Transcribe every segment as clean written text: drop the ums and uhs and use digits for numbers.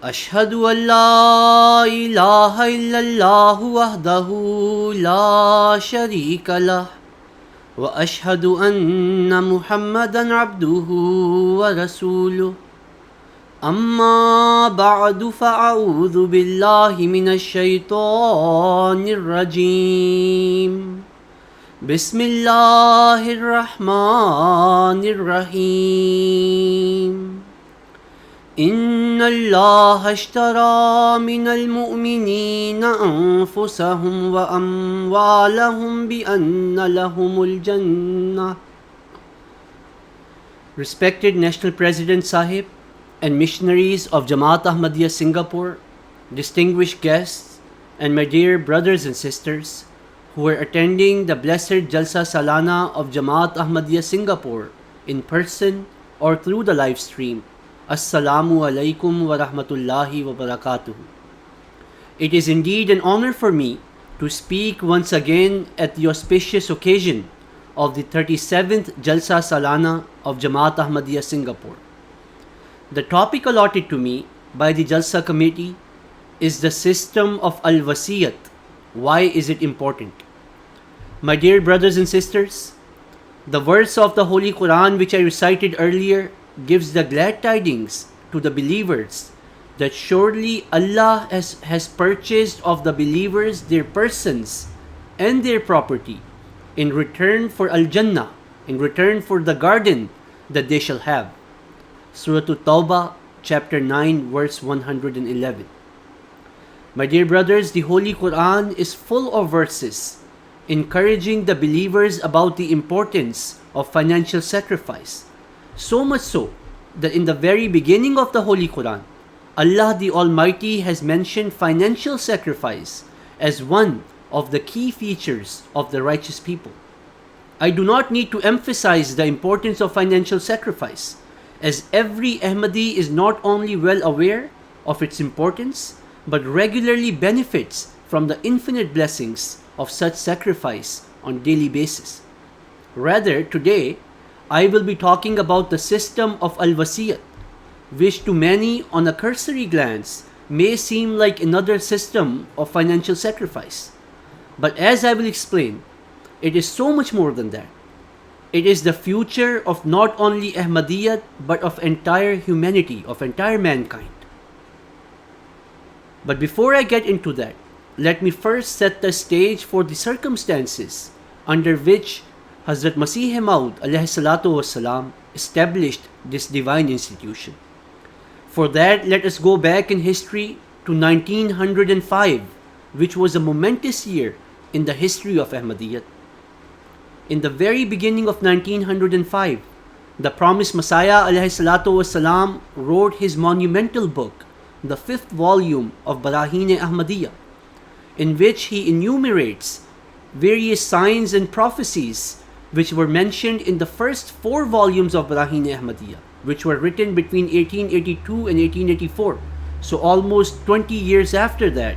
أشهد أن لا إله إلا الله وحده لا شريك له وأشهد أن محمدا عبده ورسوله أما بعد فأعوذ بالله من الشيطان الرجيم بسم الله الرحمن الرحيم إن الله اشترى من المؤمنين أنفسهم وأموالهم بأن لهم الجنة. Respected National President Sahib and missionaries of Jamaat Ahmadiyya Singapore, distinguished guests, and my dear brothers and sisters who are attending the blessed Jalsa Salana of Jamaat Ahmadiyya Singapore in person or through the live stream. Assalamu alaikum wa rahmatullahi wa barakatuh. It is indeed an honor for me to speak once again at the auspicious occasion of the 37th Jalsa Salana of Jamaat Ahmadiyya Singapore. The topic allotted to me by the Jalsa committee is the system of Wasiyyat. Why is it important? My dear brothers and sisters, the verse of the Holy Quran which I recited earlier gives the glad tidings to the believers that surely Allah has purchased of the believers their persons and their property in return for Al-Jannah, in return for the garden that they shall have. Surah At-Tawbah, chapter 9, verse 111. My dear brothers, the Holy Quran is full of verses encouraging the believers about the importance of financial sacrifice. So much so that in the very beginning of the Holy Quran, Allah the Almighty has mentioned financial sacrifice as one of the key features of the righteous people. I do not need to emphasize the importance of financial sacrifice, as every Ahmadi is not only well aware of its importance, but regularly benefits from the infinite blessings of such sacrifice on daily basis. Rather, today, I will be talking about the system of Wasiyyat, which to many on a cursory glance may seem like another system of financial sacrifice. But as I will explain, it is so much more than that. It is the future of not only Ahmadiyyat but of entire humanity, of entire mankind. But before I get into that, let me first set the stage for the circumstances under which Hazrat Masih Maud ﷺ established this divine institution. For that, let us go back in history to 1905, which was a momentous year in the history of Ahmadiyyat. In the very beginning of 1905, the promised Messiah ﷺ wrote his monumental book, the 5th volume of Barahin-e Ahmadiyya, in which he enumerates various signs and prophecies which were mentioned in the first 4 volumes of Barahin-e Ahmadiyya, which were written between 1882 and 1884. So almost 20 years after that,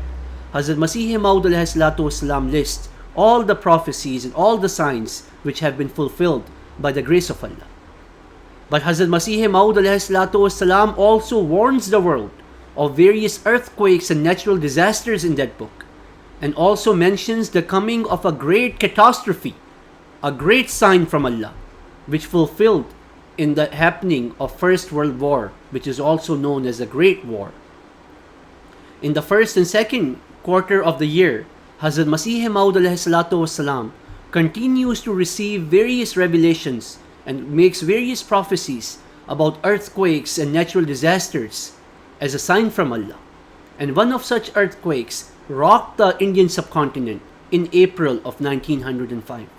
Hazrat Masih Maud ﷺ lists all the prophecies and all the signs which have been fulfilled by the grace of Allah. But Hazrat Masih Maud ﷺ also warns the world of various earthquakes and natural disasters in that book, and also mentions the coming of a great catastrophe, a great sign from Allah, which fulfilled in the happening of First World War, which is also known as the Great War. In the first and second quarter of the year, Hazrat Masih Maud ﷺ continues to receive various revelations and makes various prophecies about earthquakes and natural disasters as a sign from Allah. And one of such earthquakes rocked the Indian subcontinent in April of 1905.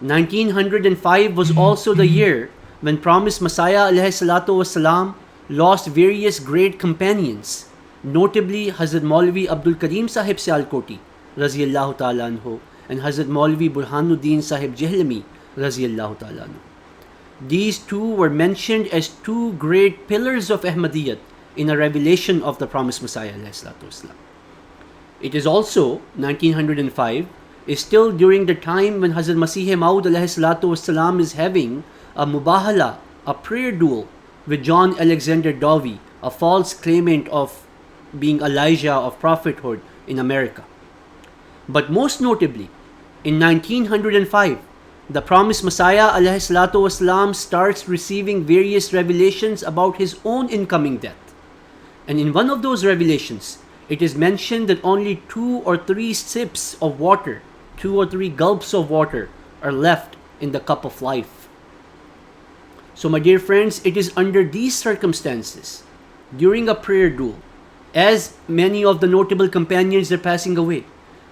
1905 was also the year when promised Messiah ﷺ lost various great companions, notably Hazrat Maulvi Abdul Karim Sahib Sialkoti Raziyallahu Ta'ala Anhu and Hazrat Maulvi Burhanuddin Sahib Jahlami Raziyallahu Ta'ala Anhu. These two were mentioned as two great pillars of Ahmadiyyat in a revelation of the promised Messiah ﷺ. It is also 1905 is still during the time when Hazrat Masih Maud ﷺ is having a mubahala, a prayer duel with John Alexander Dowie a false claimant of being Elijah of prophethood in America. But most notably, in 1905, the promised Messiah ﷺ starts receiving various revelations about his own incoming death. And in one of those revelations, it is mentioned that only 2 or 3 sips of water, 2 or 3 gulps of water are left in the cup of life. So my dear friends, it is under these circumstances, during a prayer duel, as many of the notable companions are passing away,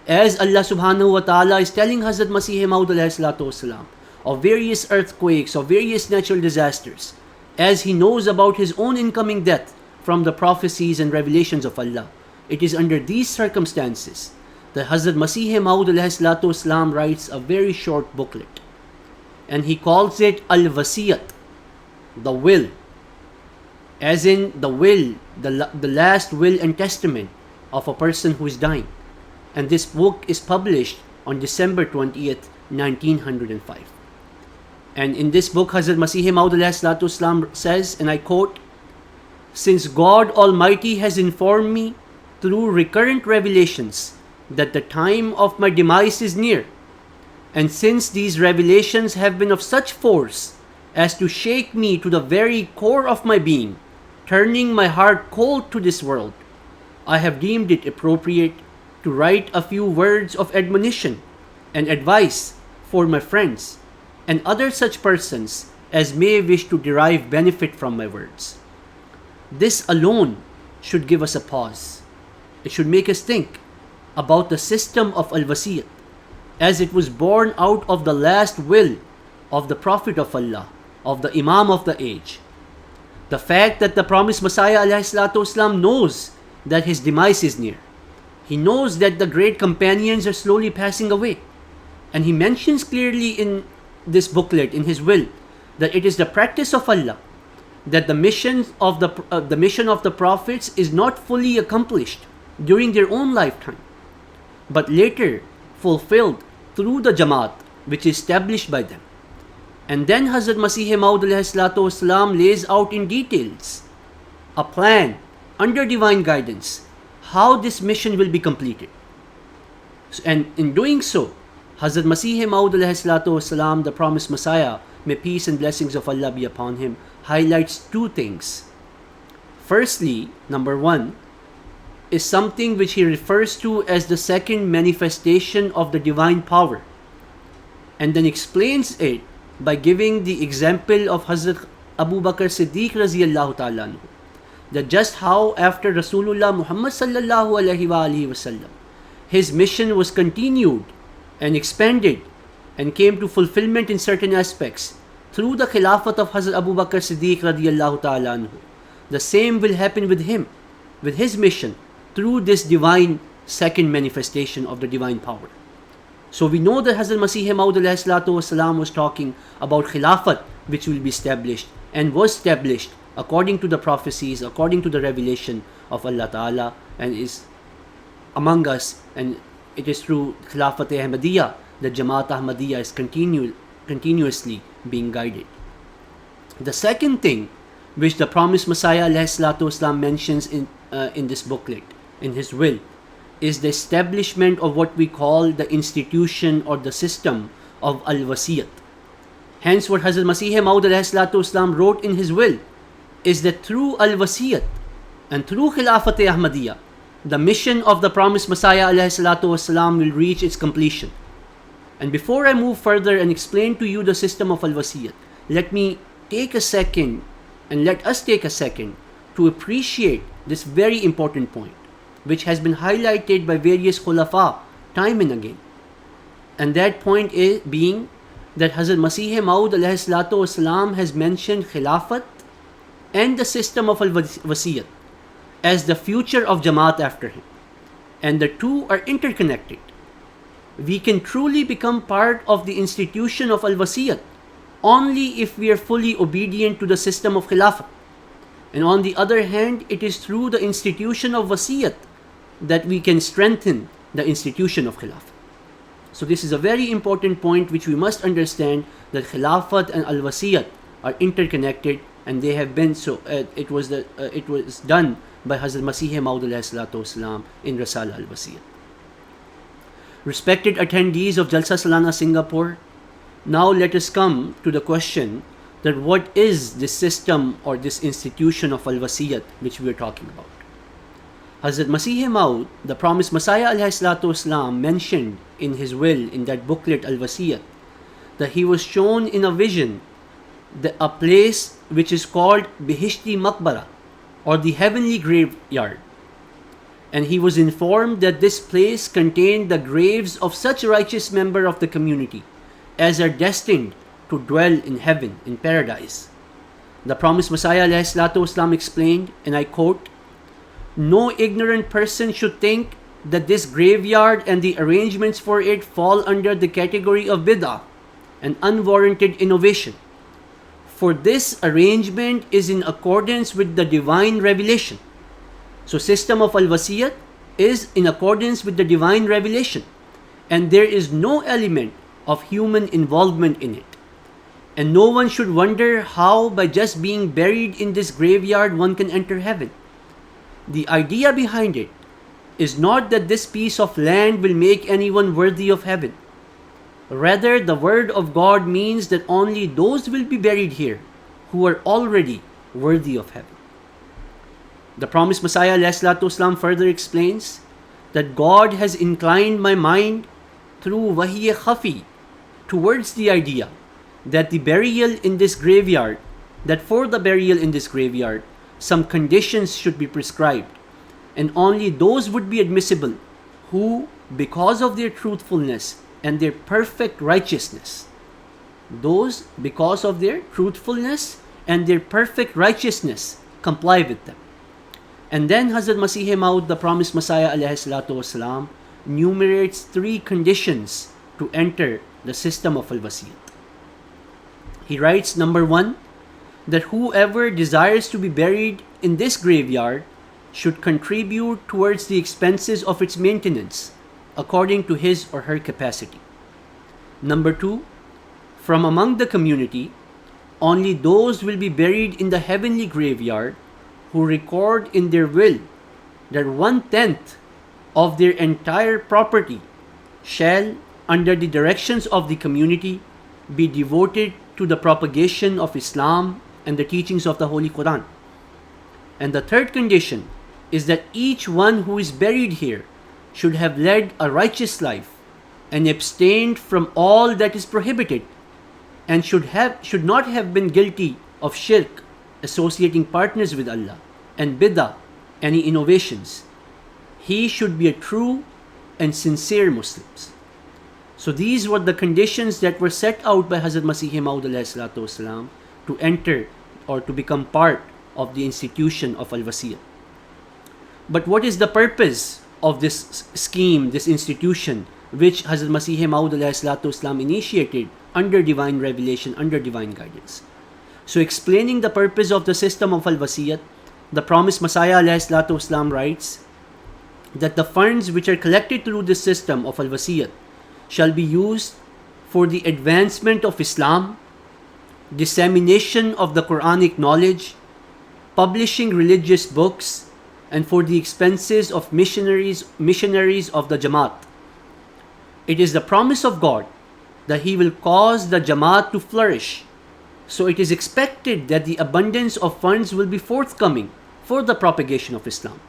as Allah subhanahu wa ta'ala is telling Hazrat Masih Maud ﷺ of various earthquakes, of various natural disasters, as he knows about his own incoming death from the prophecies and revelations of Allah. It is under these circumstances that Hazrat Masih Maud ﷺ writes a very short booklet, and he calls it Al-Wasiyyat, the will, as in the will, the last will and testament of a person who is dying. And this book is published on December 20th, 1905. And in this book, Hazrat Masih Maud ﷺ says, and I quote, "Since God Almighty has informed me through recurrent revelations that the time of my demise is near, and since these revelations have been of such force as to shake me to the very core of my being, turning my heart cold to this world, I have deemed it appropriate to write a few words of admonition and advice for my friends and other such persons as may wish to derive benefit from my words. This alone should give us a pause. It should make us think about the system of Al-Wasiyyat, as it was born out of the last will of the Prophet of Allah, of the Imam of the age. The fact that the promised Messiah ﷺ knows that his demise is near. He knows that the great companions are slowly passing away. And he mentions clearly in this booklet, in his will, that it is the practice of Allah that the mission of the prophets is not fully accomplished during their own lifetime, but later fulfilled through the Jamaat which is established by them. And then Hazrat Masih Maud ﷺ lays out in details a plan under divine guidance how this mission will be completed. And in doing so, Hazrat Masih Maud ﷺ, the promised Messiah, may peace and blessings of Allah be upon him, highlights 2 things. Firstly, number 1, is something which he refers to as the second manifestation of the divine power, and then explains it by giving the example of Hazrat Abu Bakr Siddiq radiyallahu ta'ala anhu, that just how after Rasulullah Muhammad sallallahu alaihi wasallam, his mission was continued and expanded and came to fulfillment in certain aspects through the Khilafat of Hazrat Abu Bakr Siddiq radiyallahu ta'ala anhu. The same will happen with him, with his mission, through this divine second manifestation of the divine power. So we know that Hazrat Masih Maud ﷺ was talking about Khilafat, which will be established and was established according to the prophecies, according to the revelation of Allah Ta'ala, and is among us, and it is through Khilafat Ahmadiyya that Jamaat Ahmadiyya is continuously being guided. The second thing which the promised Messiah ﷺ mentions in this booklet, in his will, is the establishment of what we call the institution or the system of Al-Wasiyyat. Hence what Hazrat Masih Maud ﷺ wrote in his will is that through Al-Wasiyyat and through Khilafat Ahmadiyya, the mission of the promised Messiah ﷺ will reach its completion. And before I move further and explain to you the system of Al-Wasiyyat, let me take a second, and let us take a second to appreciate this very important point, which has been highlighted by various Khulafa time and again. And that point is being that Hazrat Masih Maud ﷺ has mentioned Khilafat and the system of Al-Wasiyyat as the future of Jamaat after him. And the two are interconnected. We can truly become part of the institution of Al-Wasiyyat only if we are fully obedient to the system of Khilafat. And on the other hand, it is through the institution of Wasiyyat that we can strengthen the institution of Khilafat. So this is a very important point which we must understand, that Khilafat and Al-Wasiyyat are interconnected, and they have been so. It was done by Hazrat Masih Maud alayhi salatu wasalam in Risala al-Wasiyyat. Respected attendees of Jalsa Salana Singapore, now let us come to the question that what is this system or this institution of al-Wasiyyat which we are talking about. Hazrat Masih Maud, the promised Messiah alayhi salatu wasalam, mentioned in his will, in that booklet al-Wasiyyat, that he was shown in a vision a place which is called Bihishti Maqbara, or the heavenly graveyard. And he was informed that this place contained the graves of such righteous members of the community as are destined to dwell in heaven, in paradise. The promised Messiah ﷺ explained, and I quote, "No ignorant person should think that this graveyard and the arrangements for it fall under the category of bid'ah and unwarranted innovation. For this arrangement is in accordance with the divine revelation." So system of al-Wasiyyat is in accordance with the divine revelation, and there is no element of human involvement in it. And no one should wonder how by just being buried in this graveyard one can enter heaven. The idea behind it is not that this piece of land will make anyone worthy of heaven. Rather, the word of God means that only those will be buried here who are already worthy of heaven. The promised Messiah ﷺ further explains that God has inclined my mind through wahy khafi towards the idea that for the burial in this graveyard, some conditions should be prescribed, and only those would be admissible who, because of their truthfulness and their perfect righteousness, comply with them. And then Hazrat Masih Maud, the promised Messiah ﷺ, enumerates 3 conditions to enter the system of al-Wasiyyat. He writes, number 1, that whoever desires to be buried in this graveyard should contribute towards the expenses of its maintenance according to his or her capacity. Number 2, from among the community, only those will be buried in the heavenly graveyard who record in their will that 1/10 of their entire property shall, under the directions of the community, be devoted to the propagation of Islam and the teachings of the Holy Quran. And the third condition is that each one who is buried here should have led a righteous life and abstained from all that is prohibited, and should not have been guilty of shirk, associating partners with Allah, and bid'ah, any innovations. He should be a true and sincere Muslim. So these were the conditions that were set out by Hazrat Masih Maud ﷺ to enter or to become part of the institution of al-Wasiyyat. But what is the purpose of this scheme, this institution, which Hazrat Masih Maud ﷺ initiated under divine revelation, under divine guidance? So explaining the purpose of the system of al-Wasiyyat, the promised Messiah ﷺ writes that the funds which are collected through this system of al-Wasiyyat shall be used for the advancement of Islam, dissemination of the Quranic knowledge, publishing religious books, and for the expenses of missionaries of the Jamaat. It is the promise of God that He will cause the Jamaat to flourish. So it is expected that the abundance of funds will be forthcoming for the propagation of Islam.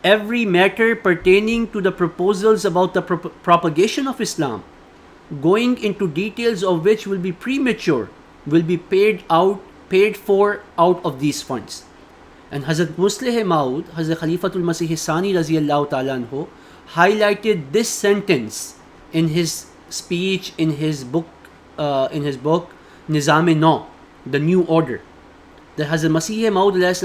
Every matter pertaining to the proposals about the propagation of Islam, going into details of which will be premature, will be paid for out of these funds. And Hazrat Musleh Maud, Hazrat Khalifatul Masih Sani Raziyallahu Ta'ala Anhu, highlighted this sentence in his speech, in his book Nizam-e-Nau, the New Order. That Hazrat Masih Maud has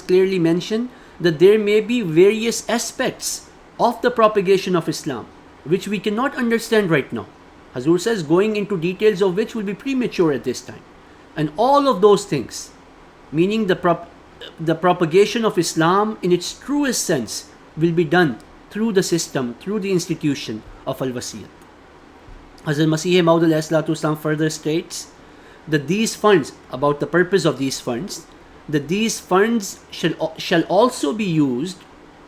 clearly mentioned that there may be various aspects of the propagation of Islam which we cannot understand right now. Hazur says going into details of which will be premature at this time. And all of those things, meaning the propagation of Islam in its truest sense, will be done through the system, through the institution of al-Wasiyyat. Hazrat Masih Maud further states that these funds, about the purpose of these funds, that these funds shall also be used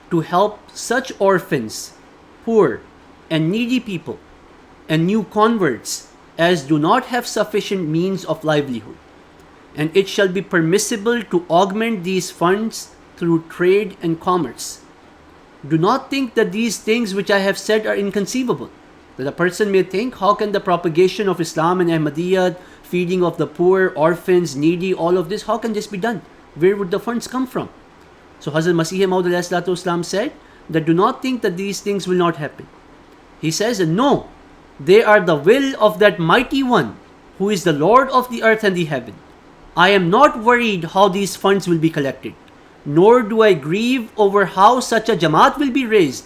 to help such orphans, poor, and needy people, and new converts as do not have sufficient means of livelihood. And it shall be permissible to augment these funds through trade and commerce. Do not think that these things which I have said are inconceivable. That a person may think, how can the propagation of Islam and Ahmadiyya, feeding of the poor, orphans, needy, all of this, how can this be done? Where would the funds come from? So Hazrat Masih Maud said that do not think that these things will not happen. He says, no, they are the will of that mighty one who is the Lord of the earth and the heaven. I am not worried how these funds will be collected, nor do I grieve over how such a Jamaat will be raised,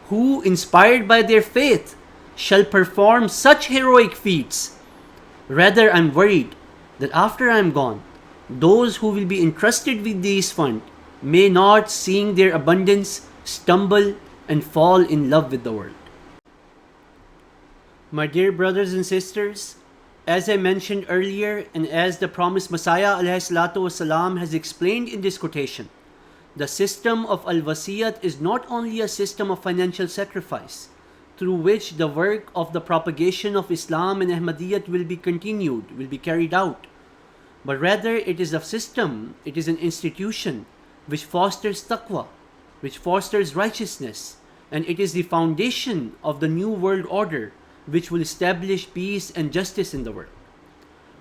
who, inspired by their faith, shall perform such heroic feats. Rather, I am worried that after I am gone, those who will be entrusted with these funds may not, seeing their abundance, stumble and fall in love with the world. My dear brothers and sisters, as I mentioned earlier, and as the promised Messiah ﷺ has explained in this quotation, the system of Al-Wasiyyat is not only a system of financial sacrifice, through which the work of the propagation of Islam and Ahmadiyyat will be continued, will be carried out, but rather it is a system, it is an institution which fosters taqwa, which fosters righteousness, and it is the foundation of the new world order which will establish peace and justice in the world.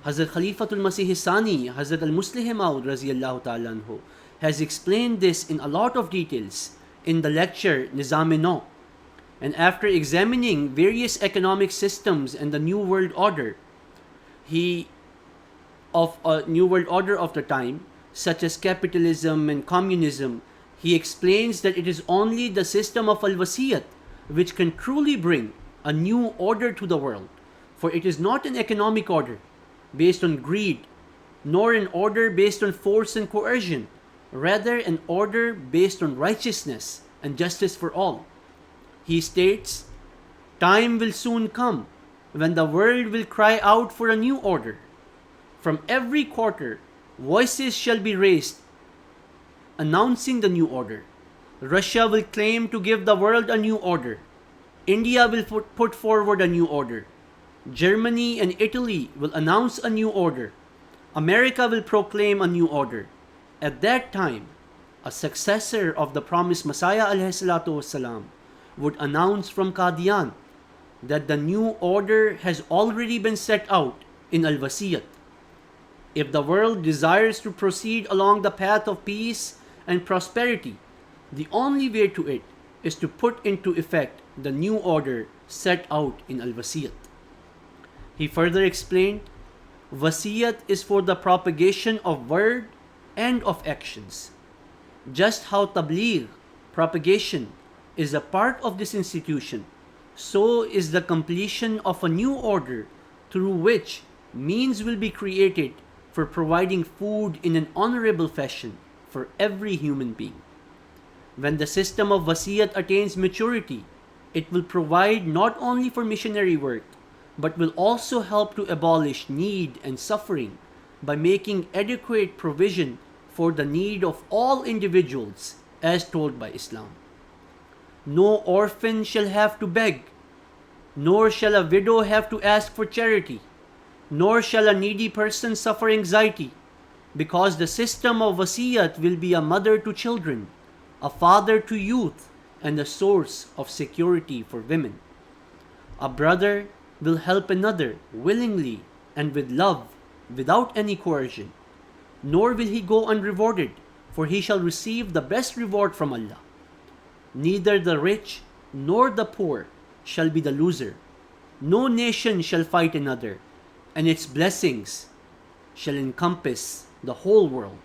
Hazrat Khalifatul Masih Sani, Hazrat al-Muslih Maud Raziyallahu Ta'ala Anhu, has explained this in a lot of details in the lecture Nizam-e-Nau. And after examining various economic systems and the new world order, new world order of the time, such as capitalism and communism, he explains that it is only the system of Al-Wasiyyat which can truly bring a new order to the world. For it is not an economic order based on greed, nor an order based on force and coercion, rather an order based on righteousness and justice for all. He states, time will soon come when the world will cry out for a new order. From every quarter, voices shall be raised announcing the new order. Russia will claim to give the world a new order. India will put forward a new order. Germany and Italy will announce a new order. America will proclaim a new order. At that time, a successor of the promised Messiah ﷺ would announce from Qadian that the new order has already been set out in Al-Wasiyyat. If the world desires to proceed along the path of peace and prosperity, the only way to it is to put into effect the new order set out in Al-Wasiyyat. He further explained, Wasiyyat is for the propagation of word and of actions. Just how Tabligh, propagation, is a part of this institution, so is the completion of a new order through which means will be created for providing food in an honorable fashion for every human being. When the system of Wasiyyat attains maturity, it will provide not only for missionary work, but will also help to abolish need and suffering by making adequate provision for the need of all individuals as told by Islam. No orphan shall have to beg, nor shall a widow have to ask for charity, nor shall a needy person suffer anxiety, because the system of Wasiyyat will be a mother to children, a father to youth, and a source of security for women. A brother will help another willingly and with love, without any coercion, nor will he go unrewarded, for he shall receive the best reward from Allah. Neither the rich nor the poor shall be the loser. No nation shall fight another, and its blessings shall encompass the whole world.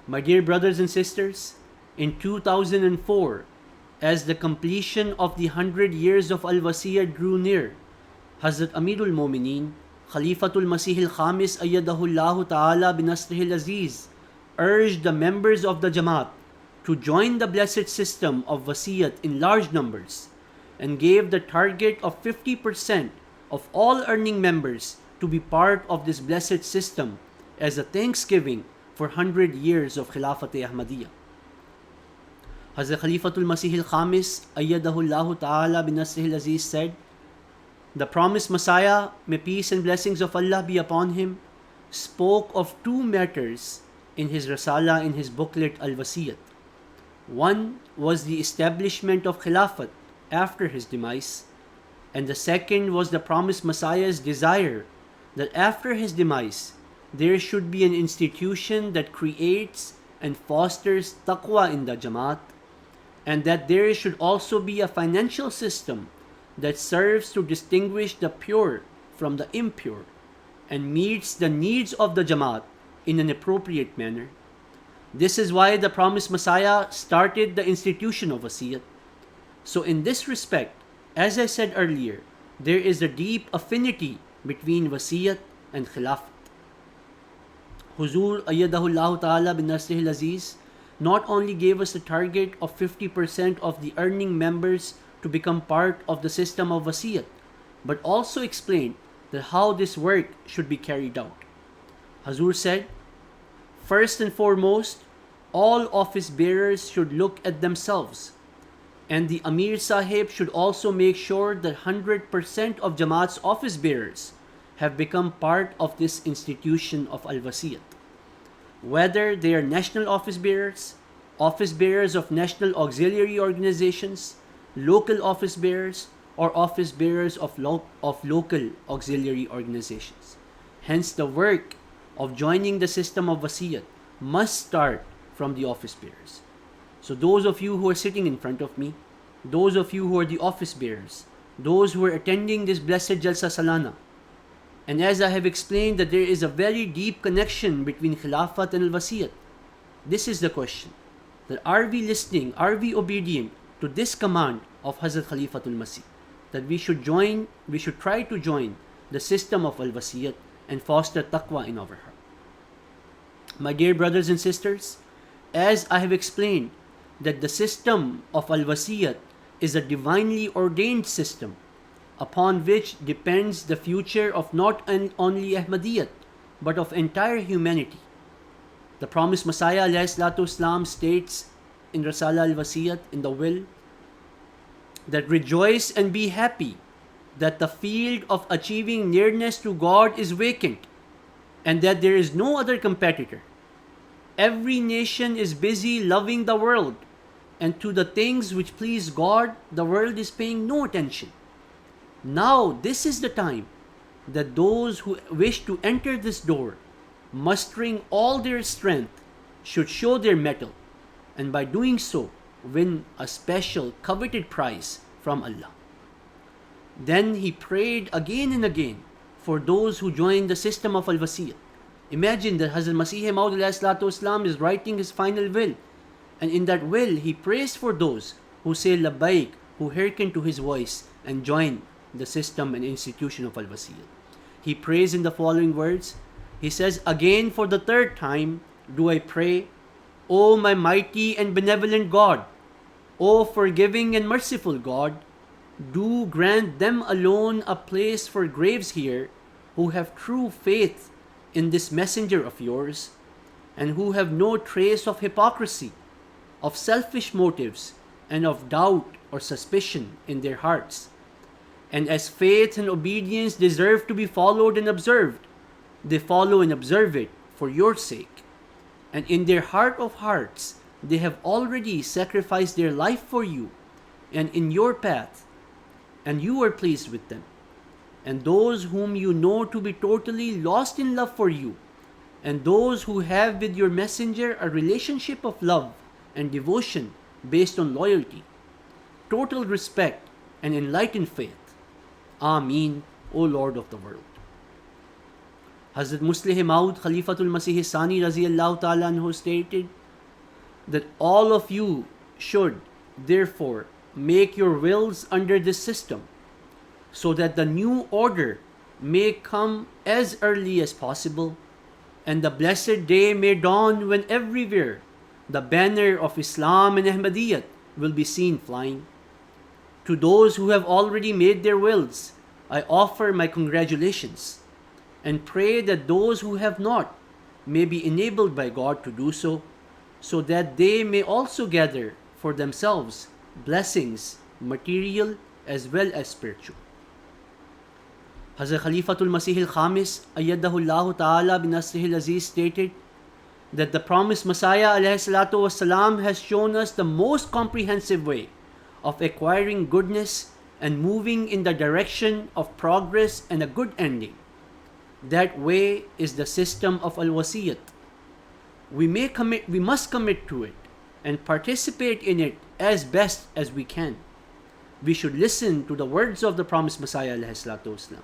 My dear brothers and sisters, in 2004, as the completion of the 100 years of Al-Wasiyyat drew near, Hazrat Amirul Mu'mineen, Khalifatul Masih al-Khamis ayyadahullahu ta'ala binasrihil aziz, urged the members of the Jamaat to join the blessed system of Wasiyyat in large numbers, and gave the target of 50% of all earning members to be part of this blessed system as a thanksgiving for 100 years of Khilafat Ahmadiyya. Hazrat Khalifatul Masih al-Khamis, ayyadahullahu ta'ala binasrihil aziz said, the promised Messiah, may peace and blessings of Allah be upon him, spoke of two matters in his Rasala, in his booklet Al-Wasiyyat. One was the establishment of Khilafat after his demise, and the second was the promised Messiah's desire that after his demise, there should be an institution that creates and fosters taqwa in the Jamaat, and that there should also be a financial system that serves to distinguish the pure from the impure and meets the needs of the Jamaat in an appropriate manner. This is why the promised Messiah started the institution of Wasiyyat. So in this respect, as I said earlier, there is a deep affinity between Wasiyyat and Khilafat. Huzur ayyadahullahu ta'ala bin Nasrihil Aziz not only gave us a target of 50% of the earning members to become part of the system of Wasiyyat, but also explained that how this work should be carried out. Hazur said, first and foremost, all office bearers should look at themselves, and the Amir Sahib should also make sure that 100% of Jamaat's office bearers have become part of this institution of Al-Wasiyyat. Whether they are national office bearers of national auxiliary organizations, local office bearers, or office bearers of local auxiliary organizations. Hence, the work of joining the system of Wasiyyat must start from the office bearers. So those of you who are sitting in front of me, those of you who are the office bearers, those who are attending this blessed Jalsa Salana, and as I have explained that there is a very deep connection between Khilafat and Al-Wasiyyat, this is the question, that are we listening, are we obedient to this command of Hazrat Khalifatul Masih, that we should try to join the system of Al-Wasiyyat and foster taqwa in our heart. My dear brothers and sisters, as I have explained that the system of Al-Wasiyyat is a divinely ordained system upon which depends the future of not only Ahmadiyyat but of entire humanity. The promised Messiah ﷺ states in Rasala al-Wasiyyat, in the will, that rejoice and be happy that the field of achieving nearness to God is vacant and that there is no other competitor. Every nation is busy loving the world, and to the things which please God, the world is paying no attention. Now this is the time that those who wish to enter this door, mustering all their strength, should show their mettle, and by doing so win a special coveted prize from Allah. Then he prayed again and again for those who joined the system of Al-Wasiyyat. Imagine that Hazrat Masih Maud is writing his final will, and in that will he prays for those who say Labbaik, who hearken to his voice and join the system and institution of Al-Wasiyyat. He prays in the following words. He says, again for the third time do I pray, O my mighty and benevolent God, O forgiving and merciful God, do grant them alone a place for graves here who have true faith in this messenger of yours, and who have no trace of hypocrisy, of selfish motives, and of doubt or suspicion in their hearts. And as faith and obedience deserve to be followed and observed, they follow and observe it for your sake. And in their heart of hearts, they have already sacrificed their life for you and in your path, and you are pleased with them. And those whom you know to be totally lost in love for you, and those who have with your messenger a relationship of love and devotion based on loyalty, total respect and enlightened faith. Ameen, O Lord of the world. Hazrat Muslih Maud Khalifatul Masih Sani Raziyallahu Ta'ala anhu stated that all of you should therefore make your wills under this system, so that the new order may come as early as possible, and the blessed day may dawn when everywhere the banner of Islam and Ahmadiyyat will be seen flying. To those who have already made their wills, I offer my congratulations. and pray that those who have not may be enabled by God to do so, so that they may also gather for themselves blessings, material as well as spiritual. Hazrat Khalifatul Masih al-Khamis, ayyadahullahu ta'ala binasrihil aziz, stated that the promised Messiah ﷺ has shown us the most comprehensive way of acquiring goodness and moving in the direction of progress and a good ending. That way is the system of al-Wasiyyat. We must commit to it and participate in it as best as we can. We should listen to the words of the promised Messiah ﷺ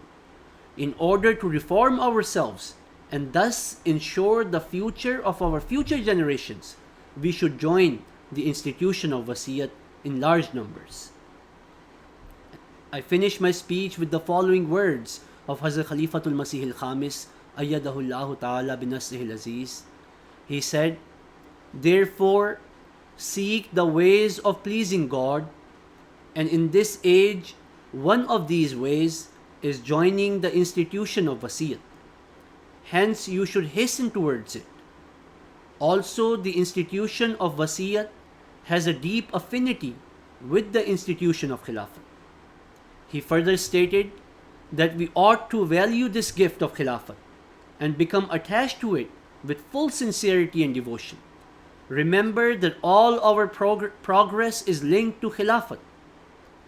in order to reform ourselves and thus ensure the future of our future generations. We should join the institution of Wasiyyat in large numbers. I finish my speech with the following words of Hazrat Khalifatul Masih al-Khamis, ayyadahullahu ta'ala binasrihil aziz. He said, "Therefore, seek the ways of pleasing God, and in this age, one of these ways is joining the institution of Wasiyyat. Hence, you should hasten towards it. Also, the institution of Wasiyyat has a deep affinity with the institution of Khilafat." He further stated that we ought to value this gift of Khilafat and become attached to it with full sincerity and devotion. Remember that all our progress is linked to Khilafat.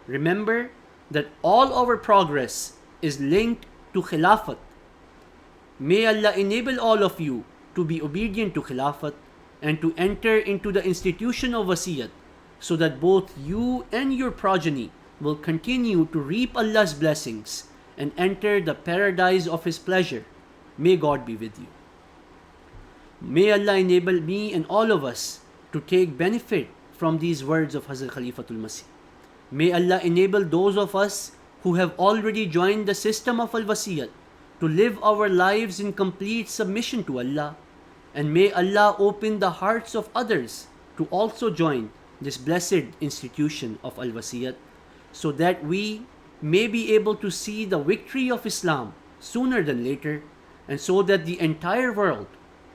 Remember that all our progress is linked to Khilafat. May Allah enable all of you to be obedient to Khilafat and to enter into the institution of Wasiyyat, so that both you and your progeny will continue to reap Allah's blessings and enter the paradise of His pleasure. May God be with you. May Allah enable me and all of us to take benefit from these words of Hazrat Khalifatul Masih. May Allah enable those of us who have already joined the system of Al-Wasiyyat to live our lives in complete submission to Allah, and may Allah open the hearts of others to also join this blessed institution of Al-Wasiyyat, so that we may be able to see the victory of Islam sooner than later, and so that the entire world,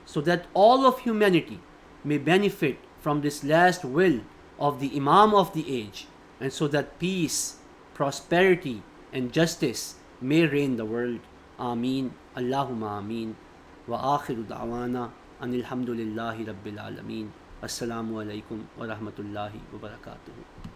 so that all of humanity may benefit from this last will of the Imam of the age, and so that peace, prosperity and justice may reign the world. Ameen. Allahumma ameen. Wa akhiru da'wana anil hamdulillahi rabbil alameen. Assalamu alaikum wa rahmatullahi wa barakatuhu.